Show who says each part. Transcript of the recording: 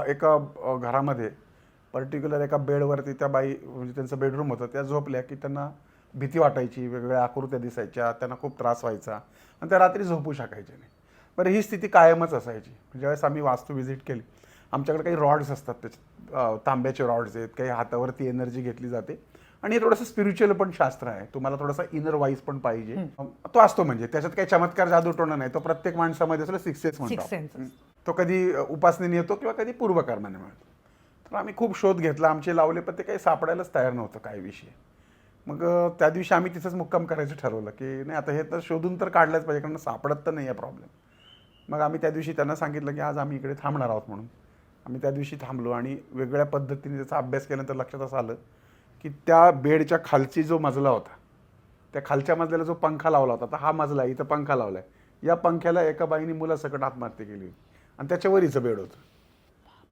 Speaker 1: एका घरामध्ये पर्टिक्युलर एका बेडवरती त्या बाई, म्हणजे त्यांचं बेडरूम होतं, त्या झोपल्या की त्यांना भीती वाटायची, वेगवेगळ्या आकृत्या दिसायच्या, त्यांना खूप त्रास व्हायचा आणि त्या रात्री झोपू शकायच्या नाही. बरं, ही स्थिती कायमच असायची. ज्यावेळेस आम्ही वास्तू व्हिजिट केली, आमच्याकडे काही रॉड्स असतात, त्याच्यात तांब्याचे रॉड्स आहेत, काही हातावरती एनर्जी घेतली जाते आणि हे थोडंसं स्पिरिच्युअल पण शास्त्र आहे. तुम्हाला थोडासा इनर वाईज पण पाहिजे, तो असतो. म्हणजे त्याच्यात काही चमत्कार जादूटोणा नाही, तो प्रत्येक माणसामध्ये असलं सिक्स सेन्स म्हणतो
Speaker 2: सिक्स सेन्स.
Speaker 1: तो कधी उपासनेने येतो किंवा कधी पूर्वकर्माने मिळतो. तर आम्ही खूप शोध घेतला, आमचे लावले, पण ते काही सापडायलाच तयार नव्हतं काही विषय. मग त्या दिवशी आम्ही तिथंच मुक्काम करायचं ठरवलं की नाही, आता हे तर शोधून तर काढलंच पाहिजे, कारण सापडत तर नाही आहे प्रॉब्लेम. मग आम्ही त्या दिवशी त्यांना सांगितलं की आज आम्ही इकडे थांबणार आहोत म्हणून. आम्ही त्या दिवशी थांबलो आणि वेगवेगळ्या पद्धतीने त्याचा अभ्यास केल्यानंतर लक्षात असं आलं की त्या बेडच्या खालची जो मजला होता, त्या खालच्या मजल्याला जो पंखा लावला होता, तर हा मजला इथं पंखा लावला आहे, या पंख्याला एका बाईने मुलासकट आत्महत्या केली होती आणि त्याच्यावर हिचं बेड होतं.